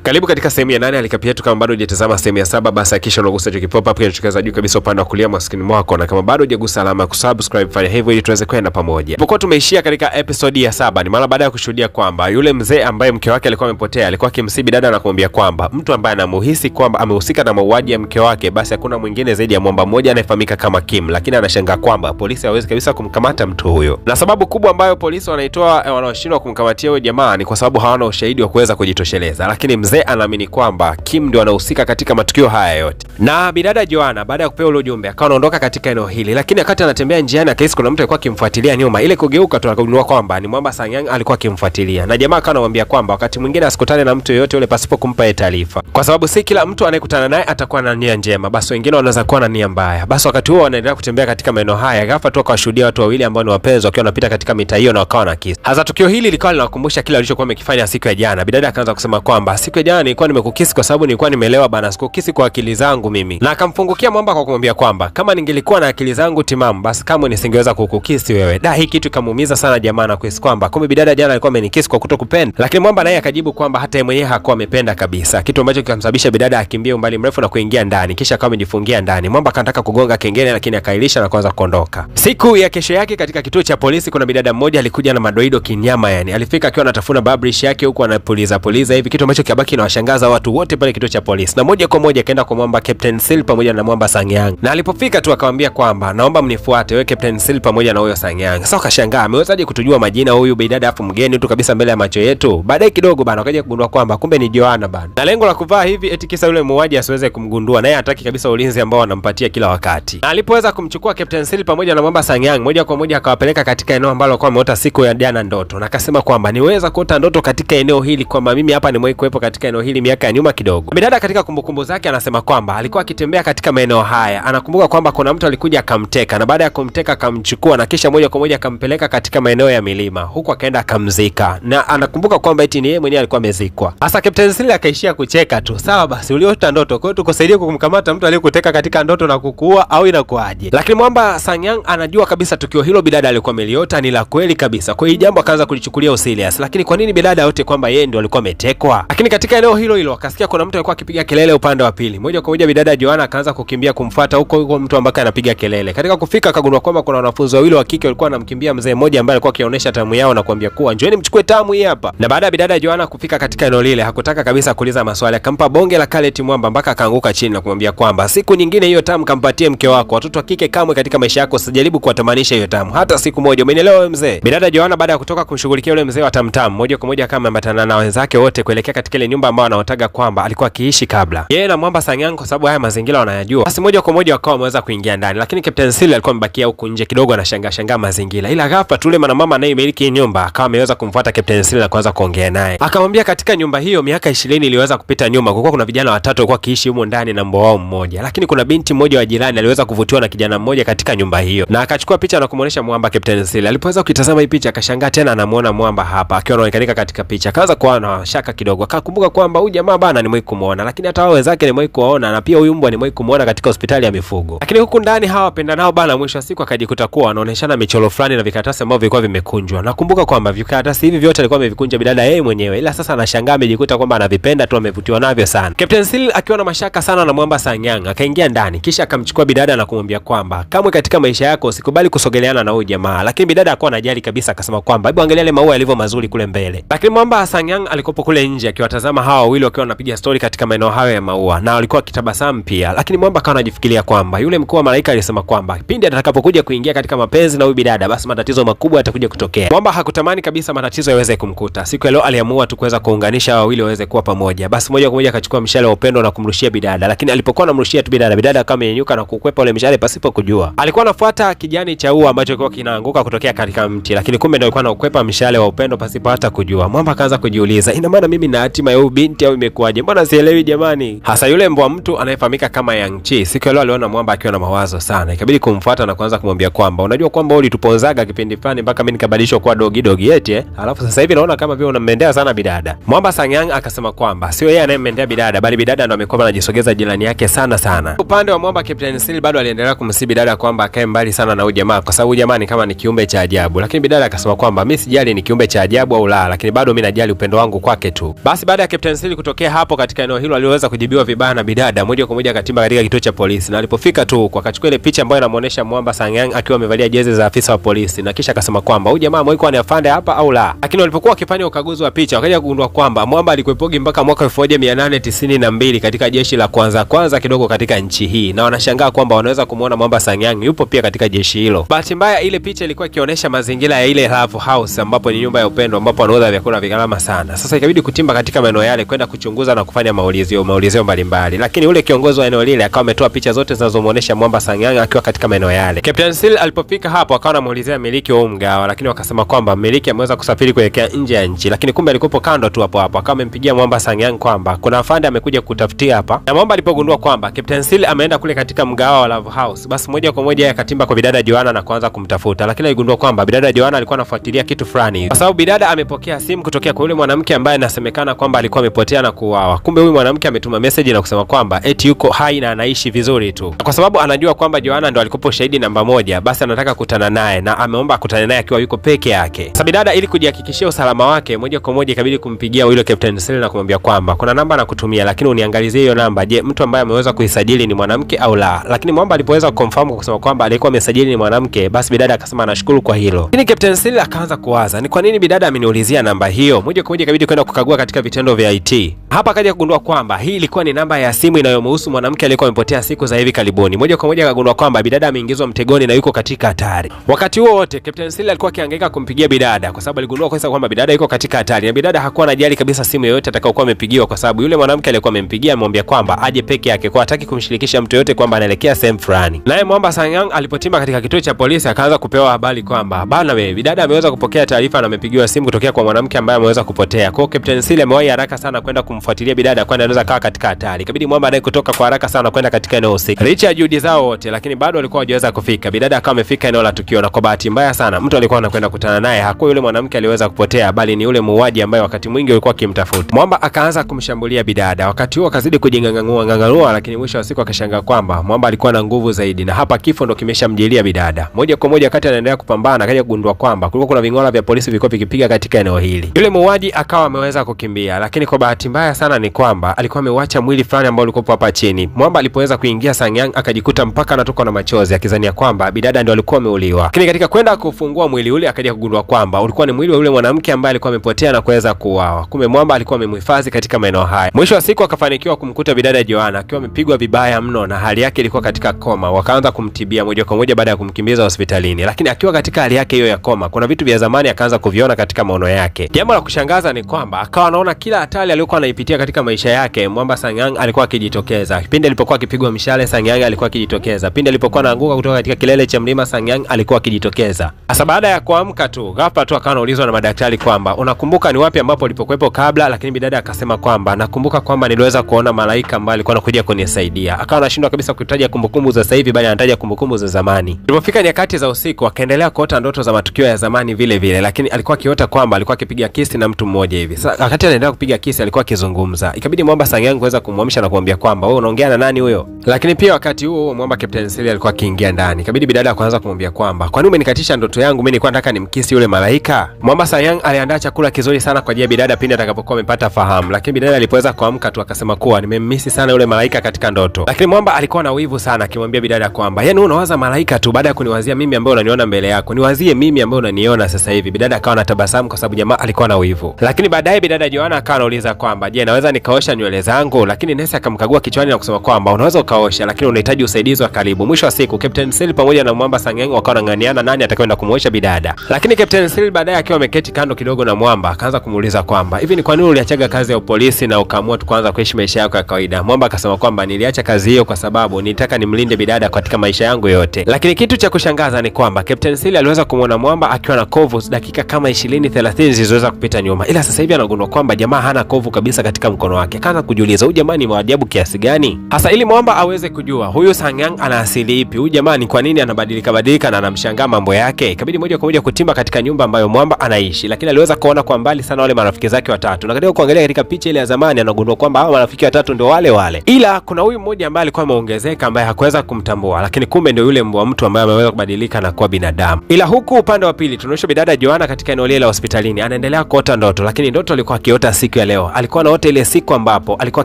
Karibu katika sehemu ya 8 alikapi yetu. Kama bado hujatazama sehemu ya 7, basi hakikisha unagusa hicho kipopa hapo kinachotokeza juu kabisa upande wa kulia mwa screen mwako, na kama bado hujagusa alama ya kusubscribe, fanya hivyo ili tuweze kwenda pamoja. Tulipokuwa tumeishia katika episode ya 7, ni mara baada ya kushuhudia kwamba yule mzee ambaye mke wake alikuwa amepotea alikuwa akimsibi dada na kumwambia kwamba mtu ambaye anamuhisi kwamba amehusika na mauaji ya mke wake basi hakuna mwingine zaidi ya mwamba mmoja anayefahamika kama Kim, lakini anashangaa kwamba polisi hawezi kabisa kumkamata mtu huyo. Na sababu kubwa ambayo polisi wanaitoa wanaoshindwa kumkamatia huyo jamaa ni kwa sababu hawana ushahidi wa kuweza kujitosheleza, lakini mzee anaamini kwamba Kim ndio anahusika katika matukio haya yote. Na bidada Joanna baada ya kupewa ule ujumbe akawa anaondoka katika eneo hili, lakini wakati anatembea njiani akahisi kuna mtu alikuwa akimfuatilia nyuma. Ile kugeuka tu akagundua kwamba ni Mwamba Sangyang alikuwa akimfuatilia. Na jamaa akawa anamwambia kwamba wakati mwingine asikutane na mtu yeyote yule pasipo kumpa taarifa, kwa sababu si kila mtu anayekutana naye atakuwa na nia njema, basi wengine wanaweza kuwa na nia mbaya. Basi wakati huo wanaendelea kutembea katika maeneo haya, ghafla tu akawashuhudia watu wawili ambao ni wapenzi wakiwa wanapita katika mitaa hiyo na wakawa na kiss. Hasa tukio hili likawa linakumbusha kile alichokuwa amekifanya siku ya jana. Bidada akaanza kusema kwamba siku ya jana nilikuwa nimekukisi kwa sababu nilikuwa nimeelewa bana, sikukisi kwa akili zangu mimi. Na akamfungukia Mwamba kwa kumwambia kwamba kama ningelikuwa na akili zangu timamu basi kama nisingeweza kukukisi wewe. Hii kitu ikamuumiza sana jamaa na kuhisi kwamba kumbe bidada jana alikuwa amenikisi kwa kutokupenda. Lakini Mwamba naye akajibu kwamba hata yeye mwenyewe hakuwa amependa kabisa, kitu ambacho kikamsababisha bidada akimbia umbali mrefu na kuingia ndani, kisha akawa amejifungia ndani. Mwamba akataka kugonga kengele lakini akailisha na kuanza kuondoka. Siku ya kesho yake katika kituo cha polisi kuna bidada mmoja alikuja na madoido kinyama, yani alifika akiwa anatafuna babrish yake huku anapuliza hivi, kitu ambacho kiabaki na washangaza watu wote pale kituo cha polisi. Na moja kwa moja kaenda kwa Mwamba Captain Sil pamoja na Mwamba Sangyang. Na alipofika tu akamwambia kwamba naomba mnifuate wewe Captain Sil pamoja na huyo Sangyang. Sasa akashangaa amewezaje kutujua majina huyu bidada afu mgeni tu kabisa mbele ya macho yetu. Baadaye kidogo bana wakaja kugundua kwamba kumbe ni Joanna bana. Na lengo la kuvaa hivi eti kisa yule muuaji asiweze kumgundua, naye hataki kabisa ulinzi ambao wanampatia kila wakati. Na alipoweza kumchukua Captain Sil pamoja na Mwamba Sangyang, moja kwa moja akawapeleka katika eneo ambalo alikuwa ameota siku ya jana ndoto. Na akasema kwamba niweza kuota ndoto katika eneo hili kwamba mimi hapa nimewahi kuwepo katika eneo hili miaka ya nyuma kidogo. Bidada katika kumbukumbu zake anasema kwamba alikuwa akitembea katika maeneo haya, anakumbuka kwamba kuna mtu alikuja akamteka, na baada ya kumteka akamchukua na kisha moja kwa moja akampeleka katika maeneo ya milima, huku akaenda akamzika. Na anakumbuka kwamba eti ni yeye mwenyewe alikuwa amezikwa. Hasa Captain Sil akaishia kucheka tu. Sawa basi, uliota ndoto, kwa hiyo tukusaidie kumkamata mtu aliyekuteka katika ndoto na kukuua au inakuaje? Lakini Mwamba Sangyang anajua kabisa tukio hilo bidada alikuwa ameliota ni la kweli kabisa. Kwa hiyo jambo akaanza kulichukulia serious. Lakini kwa nini bidada yote kwamba yeye ndio alikuwa ametekwa? Lakini katika eneo hilo hilo akasikia kuna mtu alikuwa akipiga kelele upande wa pili. Moja kwa moja bidada Joanna akaanza kukimbia kumfuata huko mtu ambaye anapiga kelele. Katika kufika akagundua kwamba kuna wanafunzi wawili wa kike walikuwa wanamkimbia mzee mmoja ambaye alikuwa akionyesha tamu yao na kuambia kuwa njooni mchukue tamu hii hapa. Na baada ya bidada Joanna kufika katika eneo lile hakutaka kabisa kuuliza maswali, akampa bonge la kaleti Mwamba mpaka akaanguka chini na kumwambia kwamba siku nyingine hiyo tamu kampatie mke wako. Watoto wa kike kamwe katika maisha yako usijaribu kuwatamanisha hiyo tamu hata siku moja, umenielewa wewe mzee? Bidada Joanna baada ya kutoka kumshughulikia yule mzee wa tamtam, moja kwa moja kama ambatana na wenzake wote kuelekea katika ile nyumba ambayo anaotaga kwamba alikuwa akiishi kabla yeye na Mwamba Sangyang, kwa sababu haya mazingira wanayajua. Basi moja kwa moja wakawa wameweza kuingia ndani, lakini Captain Sil alikuwa amebakia huko nje kidogo anashangaa mazingira. Ila ghafla tule mama anayemiliki nyumba akawa ameweza kumfuata Captain Sil na kuanza kuongea naye. Akamwambia katika nyumba hiyo miaka 20 iliweza kupita nyuma kulikuwa kuna vijana watatu walikuwa kiishi humo ndani na mbwa wao mmoja, lakini kuna binti mmoja wa jirani aliweza kuvutiwa na kijana mmoja katika nyumba hiyo, na akachukua picha na kumuonesha Mwamba Captain Sil. Alipoweza kuitazama hii picha akashangaa tena anamuona Mwamba hapa akiwa anaonekana katika picha. Akaanza kuwa na shaka kidogo, akakumbuka kwamba huyu jamaa bana nimewahi kumuona, lakini hata wao wenzake nimewahi kuona, na pia huyu mbwa nimewahi kumuona katika hospitali ya mifugo. Lakini huku ndani hawa wapenda nao bana, mwisho wa siku akajikuta kuwa wanaoneshana michoro fulani na vikaratasi ambavyo vilikuwa vimekunjwa. Nakumbuka kwamba vikaratasi hivi vyote alikuwa amevikunja bidada yeye mwenyewe, ila sasa anashangaa amejikuta kwamba anavipenda tu, amevutiwa navyo sana. Captain Sil akiwa na mashaka sana na Mwamba Sangyang akaingia ndani, kisha akamchukua bidada na kumwambia kwamba kamwe katika maisha yako usikubali kusogeleana na huyu jamaa. Lakini bidada akawa anajali kabisa, akasema kwamba hebu angalia ile maua yalivyo mazuri kule mbele. Lakini Mwamba Sangyang alikopo kule nje akiwatazama hawa wawili wakiwa wanapiga story katika maeneo hayo ya maua, na walikuwa wakitabasamu pia. Lakini Mwamba akawa anajifikiria kwamba yule mkuu wa malaika alisema kwamba pindi atakapokuja kuingia katika mapenzi na huyu bidada basi matatizo makubwa yatakuja kutokea. Mwamba hakutamani kabisa matatizo yaweze kumkuta. Siku leo aliamua tu kuweza kuunganisha hawa wawili waweze kuwa pamoja. Basi moja kwa moja akachukua mshale wa upendo na kumrushia bidada, lakini alipokuwa anamrushia tu bidada kama yenyuka na kukwepa ule mshale pasipo kujua. Alikuwa anafuata kijani cha ua ambacho kilikuwa kinaanguka kutokea katika mti, lakini kumbe ndio alikuwa anakwepa mshale wa upendo pasipo hata kujua. Mwamba akaanza kujiuliza, ina maana mimi na hatima ya huyu binti au imekuaje? Mbona sielewi jamani? Hasa yule mbwa mtu anayefahamika kama Yang Chi siku leo aliona Mwamba akiwa na mawazo sana. Ikabidi kumfuata na kuanza kumwambia kwamba unajua kwamba ulituponzaga kipindi fulani mpaka mimi nikabadilishwa kuwa dogi eti alafu sasa hivi naona kama vile unamendea sana bidada. Mwamba Sangyang akasema kwamba sio yeye anayemendea bidada bali bidada ndo amekuwa anajisogeza jirani yake sana. Upande wa Mwamba, Captain Seal bado aliendelea kumsihi bidada kwamba akae mbali sana na huyu jamaa kwa sababu jamaa ni kama ni kiumbe cha ajabu, lakini bidada akasema kwamba mimi sijali ni kiumbe cha ajabu au la, lakini bado mimi najali upendo wangu kwake tu. Basi baada ya Captain Seal kutokea hapo katika eneo hilo aliweza kujibiwa vibaya na bidada, moja kwa moja akatimba katika kituo cha polisi, na alipofika tu akachukua ile picha ambayo inamuonesha Mwamba Sangyang akiwa amevalia jezi za afisa wa polisi, na kisha akasema kwamba huyu jamaa mwiko ni afande hapa au la. Lakini walipokuwa wakifanya ukaguzi wa picha wakaja kugundua kwamba Mwamba alikuwepogi mpaka mwaka 1892 katika jeshi la kwanza kidogo katika nchi hii, na wanashangaa kwamba wanaweza kumuona Mwamba Sangyang yupo pia katika jeshi hilo. Bahati mbaya ile picha ilikuwa ikionyesha mazingira ya ile Love House ambapo ni nyumba ya upendo ambapo wanauza vyakula vigharama sana. Sasa ikabidi kutimba katika maeneo yale kwenda kuchunguza na kufanya maulizio mbalimbali, lakini ule kiongozi wa eneo lile akawa ametoa picha zote zinazomuonesha Mwamba Sangyang akiwa katika maeneo yale. Captain Seal alipofika hapo akawa anamuulizia miliki wa mgawa, lakini wakasema kwamba miliki ameweza kusafiri kuelekea nje ya nchi, lakini kumbe alikuwa kando tu hapo akawa amempigia Mwamba Sangyang kwamba kuna afande amekuja kutafutia hapa. Na Mwamba alipogundua kwamba Captain Seal ameenda kule katika mgawa wa Love House, basi moja kwa moja akatimba kwa bidada Joanna na kuanza kumtafuta, lakini aligundua kwamba bidada Joanna alikuwa anafuatilia kitu fulani, kwa sababu bidada amepokea simu kutokea kwa yule mwanamke ambaye anasemekana kwamba alikuwa amepotea na kuuawa. Kumbe huyu mwanamke ametuma message na kusema kwamba eti yuko hai na anaishi vizuri tu. Kwa sababu anajua kwamba Joanna ndo alikuwa shahidi namba 1, basi anataka kukutana naye na ameomba akutane naye akiwa yuko peke yake. Sasa bidada ili kujihakikishia usalama wake, moja kwa moja ikabidi kumpigia yule Captain Seal na kumwambia kwamba kuna namba nakutumia, lakini uniangalizie hiyo namba. Je, mtu ambaye ameweza kuisajili ni mwanamke au la? Lakini Mwamba alipoweza kuconfirm kwa kusema kwamba alikuwa amesajili ni mwanamke, basi bidada akasema anashukuru kwa hilo. Lakini Captain Seal akaanza kuwaza ni kwa nini bidada ameniulizia namba hiyo. Moja kwa moja ikabidi kwenda kukagua katika vitendo vya IT. Hapa akaja kugundua kwamba hii ilikuwa ni namba ya simu inayomhusu mwanamke aliyekuwa amepotea siku za hivi karibuni. Moja kwa moja akagundua kwamba bidada ameingizwa mtegoni na yuko katika hatari. Wakati huo wote Captain Seal alikuwa akihangaika kumpigia bidada kwa sababu aligundua kwamba bidada yuko katika hatari, na bidada hakuwa anajali kabisa simu yoyote atakayokuwa amepigiwa, kwa sababu yule mwanamke aliyekuwa amempigia amemwambia kwamba aje peke yake, kwa hataki kumshirikisha mtu yote kwamba anaelekea sehemu fulani. Naye Mwamba Sangyang alipotimba katika kituo cha polisi akaanza kupewa habari kwamba bana wewe, bidada ameweza kupokea taarifa na amepigiwa simu kutokea kwa mwanamke ambaye ameweza kupotea. Kwa Captain Seal amewahi haraka sana kwenda kumfuatilia bidada kwani anaweza kaa katika hatari. Ikabidi Mwamba naye kutoka kwa haraka sana kwenda katika eneo husika. Licha ya juhudi zao wote, lakini bado walikuwa hawajaweza kufika. Bidada akawa amefika eneo la tukio, na kwa bahati mbaya sana mtu alikuwa anakwenda kukutana naye hakuwa yule mwanamke aliweza kupotea, bali ni yule muuaji ambaye wakati mwingi alikuwa akimtafuta. Mwamba akaanza kumshambulia bidada. Wakati huo akazidi kujingangangua, lakini mwisho wa siku akashangaa kwamba Mwamba alikuwa na nguvu zaidi, na hapa kifo ndo kimeshamjilia bidada. Moja kwa moja wakati anaendelea kupambana akaja kugundua kwamba kulikuwa kuna ving'ora vya polisi vilikuwa vikipiga katika eneo hili. Yule muuaji akawa ameweza kukimbia, lakini kwa bahati mbaya sana ni kwamba alikuwa ameuacha mwili fulani ambao ulikuwa hapa chini. Mwamba alipoweza kuingia, Sangyang akajikuta mpaka anatoka na machozi akizania kwamba bidada ndio alikuwa ameuliwa. Lakini katika kwenda kufungua mwili ule akaja kugundua kwamba ulikuwa ni mwili wa yule mwanamke ambaye alikuwa amepotea na kuweza kuuawa. Kumbe Mwamba alikuwa amemhifadhi katika maeneo haya. Mwisho wa siku akafanikiwa kumkuta bidada Joanna akiwa amepigwa vibaya mno na hali yake ilikuwa katika koma. Wakaanza kumtibia moja kwa moja baada ya kumkimbiza hospitalini. Lakini akiwa katika hali yake hiyo ya koma, kuna vitu vya zamani akaanza kuviona katika maono yake. Jambo la kushangaza ni kwamba akawa anaona kila hatari aliyokuwa anaipitia katika maisha yake Mwamba Sangyang alikuwa akijitokeza. Pindi alipokuwa akipigwa mshale, Sangyang alikuwa akijitokeza. Pindi alipokuwa anaanguka kutoka katika kilele cha mlima, Sangyang alikuwa akijitokeza. Sasa baada ya kuamka tu, ghafla tu akawa anaulizwa na madaktari kwamba unakumbuka ni wapi ambapo ulipokuwepo kabla? Lakini bidada akasema kwamba nakumbuka kwamba niliweza kuona malaika ambaye alikuwa anakuja kunisaidia. Akawa anashindwa kabisa kutaja kumbukumbu za sasa hivi, bali anataja kumbukumbu za zamani. Ilipofika nyakati za usiku akaendelea kuota ndoto za matukio ya zamani vile vile, lakini alikuwa akiota kwamba alikuwa akipiga kisi na mtu mmoja hivi. Sasa wakati anaendelea kupiga kisi alikuwa akizungumza. Ikabidi Mwamba Sangyang kuweza kumwamsha na kumwambia kwamba wewe unaongea na nani huyo? Lakini pia wakati huo Mwamba Captain Seal alikuwa akiingia ndani. Ikabidi bidada akaanza kumwambia kwamba kwa nini umenikatisha ndoto yangu? Mimi nilikuwa nataka nimkisi yule malaika. Mwamba Sangyang aliandaa chakula kizuri sana kwa ajili ya bidada pindi atakapokuwa amepata fahamu. Lakini bidada alipoweza kuamka tu akasema kuwa nimemmisi sana yule malaika katika ndoto. Lakini Mwamba alikuwa na wivu sana akimwambia bidada kwamba yaani unawaza malaika tu baada ya kuniwazia mimi ambaye unaniona mbele yako. Niwazie mimi ambaye unaniona sasa hivi. Bidada akawa anatabasamu kwa sababu jamaa alikuwa na wivu. Lakini baadaye bidada Joanna akawa anauliza kwamba je, naweza nikaosha nywele zangu? Lakini Nesi akamkagua kichwani na kusema kwamba unaweza ukaosha, lakini unahitaji usaidizi wa karibu. Mwisho wa siku Captain Seal pamoja na Mwamba Sangyang wakawa wanang'aniana nani atakayeenda kumuosha bidada. Lakini Captain Seal baadaye akiwa ameketi kando kidogo na Mwamba akaanza kumuuliza kwamba hivi ni kwa nini uliachaga kazi ya polisi na ukaamua tu kuanza kuishi maisha yako ya kawaida? Mwamba akasema kwamba niliacha kazi hiyo kwa sababu nilitaka nimlinde bidada katika maisha yangu yote. Lakini kitu cha kushangaza ni kwamba Captain Seal aliweza kumuona Mwamba akiwa na kovu dakika kama 20-30 zilizoweza kupita nyuma, ila sasa hivi anagundua kwamba jamaa hana kovu kabisa katika mkono wake. Akaanza kujiuliza huyu jamaa ni maajabu kiasi kiasi gani? Hasa ili Mwamba aweze kujua huyu Sangyang ana asili ipi, huyu jamaa ni kwa nini anabadilika na anamshangaa mambo yake, ikabidi moja kwa moja kutimba katika nyumba ambayo Mwamba anaishi, lakini aliweza kuona kwa mbali sana wale marafiki zake watatu. Na katika kuangalia katika picha ile ya zamani anagundua kwamba hao marafiki watatu ndio wale. Ila kuna huyu mmoja ambaye alikuwa ameongezeka ambaye hakuweza kumtambua, lakini kumbe ndio yule mbwa mtu ambaye ameweza kubadilika na kuwa binadamu. Ila huku upande wa pili tunaonyeshwa bidada Joanna katika eneo lile la hospitalini anaendelea kuota ndoto, lakini ndoto alikuwa akiota siku ya leo. Alikuwa anaota ile siku ambapo alikuwa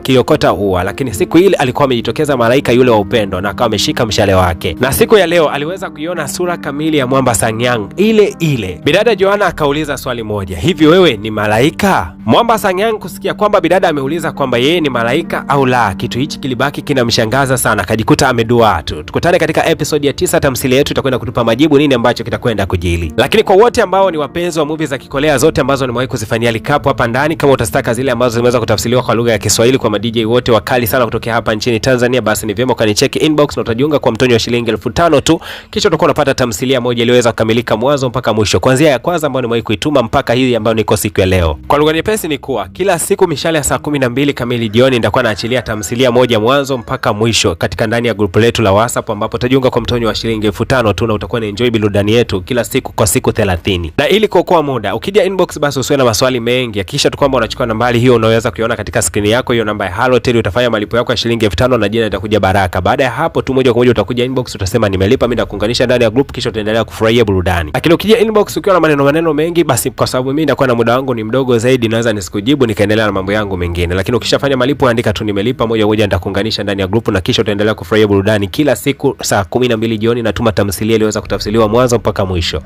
akiokota ua, lakini siku ile alikuwa amejitokeza malaika yule wa upendo na akawa ameshika mshale wake. Na siku ya leo aliweza kuiona sura kamili ya Mwamba Sangyang ile. Bidada Joanna akauliza swali moja, hivi wewe ni malaika? Mwamba Sangyang kusikia kwamba bidada ameuliza kwamba yeye ni malaika au la, kitu hichi kilibaki kinamshangaza sana, akajikuta amedua tu. Tukutane katika episode ya 9, tamthilia yetu itakwenda kutupa majibu nini ambacho kitakwenda kujili. Lakini kwa wote ambao ni wapenzi wa movie za Kikolea zote ambazo nimewahi kuzifanyia recap hapa ndani, kama utataka zile ambazo zimeweza kutafsiriwa kwa lugha ya Kiswahili kwa DJ wote wakali sana kutokea hapa nchini Tanzania, basi ni vyema ukanicheki inbox na utajiunga kwa mtonyo wa shilingi 1500 tu, kisha utakuwa unapata tamthilia moja iliyoweza kukamilika mwanzo mpaka mwisho, kuanzia ya kwanza ambayo nimewahi kuituma mpaka hii ambayo niko siku ya leo. Kwa lugha nyepesi ni kuwa kila siku mishale ya saa 12 kamili jioni nitakuwa naachilia tamthilia moja mwanzo mpaka mwisho katika ndani ya grupu letu la WhatsApp, ambapo utajiunga kwa mtonyo wa shilingi 1500 tu na utakuwa unaenjoy burudani yetu kila siku kwa siku 30. Na ili kuokoa muda, ukija inbox basi usiwe na maswali mengi, hakikisha tu kwamba unachukua nambari hiyo unaweza kuiona katika screen yako, hiyo namba ya Halotel, utafanya malipo yako ya shilingi 5000 na jina litakuja Baraka. Baada ya hapo tu moja kwa moja utakuja inbox utasema nimelipa, mimi nakuunganisha ndani ya group, kisha utaendelea kufurahia burudani. Lakini ukija inbox ukiwa na maneno mengi, basi kwa sababu mimi nitakuwa na muda wangu ni mdogo zaidi, naweza nisikujibu nikaendelea na mambo yangu mengine. Lakini ukishafanya malipo andika tu nimelipa, moja kwa moja nitakuunganisha ndani ya group na kisha utaendelea kufurahia burudani kila siku saa 12 jioni. Natuma tamthilia iliyoweza kutafsiriwa mwanzo mpaka mwisho.